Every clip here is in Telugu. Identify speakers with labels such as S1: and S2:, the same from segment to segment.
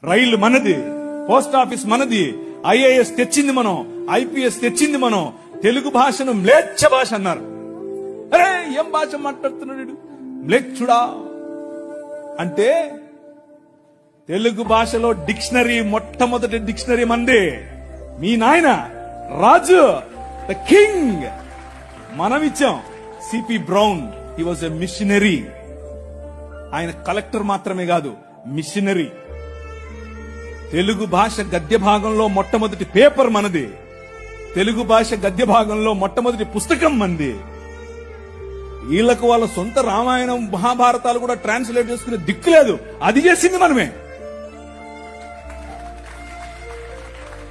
S1: రైలు మనది, పోస్ట్ ఆఫీస్ మనది, ఐఏఎస్ తెచ్చింది మనం, ఐపీఎస్ తెచ్చింది మనం. తెలుగు భాషను మ్లేచ్ఛ భాష అన్నారు. అరే ఏం భాష మాట్లాడుతున్నాడు వీడు, మ్లేచ్ఛుడా అంటే తెలుగు భాషలో డిక్షనరీ, మొట్టమొదటి డిక్షనరీ మంది. మీ నాయన రాజు, ద కింగ్, మనం ఇచ్చాం. CP brown, he was a machinery. ఆయన కలెక్టర్ మాత్రమే కాదు, మిషనరీ. తెలుగు భాష గద్య భాగంలో మొట్టమొదటి పేపర్ మనది. తెలుగు భాష గద్య భాగంలో మొట్టమొదటి పుస్తకం మంది. వీళ్లకు వాళ్ళ సొంత రామాయణం, మహాభారతాలు కూడా ట్రాన్స్లేట్ చేసుకునే దిక్కు లేదు. అది చేసింది మనమే.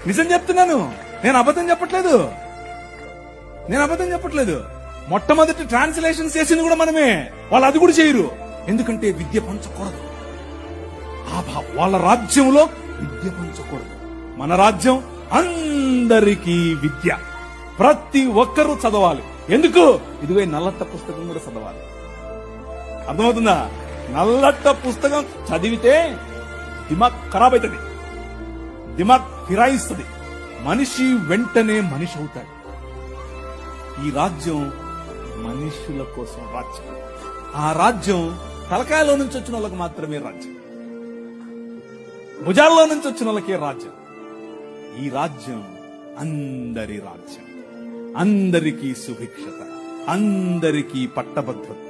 S1: నిజం చెప్తున్నాను, నేను అబద్ధం చెప్పట్లేదు. మొట్టమొదటి ట్రాన్స్లేషన్ చేసింది కూడా మనమే. వాళ్ళు అది కూడా చేయరు. ఎందుకంటే విద్య పంచకూడదు. వాళ్ళ రాజ్యంలో విద్య పంచకూడదు. మన రాజ్యం అందరికీ విద్య, ప్రతి ఒక్కరూ చదవాలి. ఎందుకు? ఇదిగో నల్లట్ట పుస్తకం కూడా చదవాలి. అర్థమవుతుందా? నల్లట్ట పుస్తకం చదివితే దిమాగ్ ఖరాబ్ అవుతుంది, దిమాగ్ ఫిరాయిస్తుంది, మనిషి వెంటనే మనిషి అవుతాడు. ఈ రాజ్యం మనుషుల కోసం రాజ్యం. ఆ రాజ్యం తలకాయలో నుంచి వచ్చిన వాళ్ళకి మాత్రమే రాజ్యం, భుజాల్లో నుంచి వచ్చిన వాళ్ళకే రాజ్యం. ఈ రాజ్యం అందరి రాజ్యం, అందరికీ సుభిక్షత, అందరికీ పట్టభద్రత.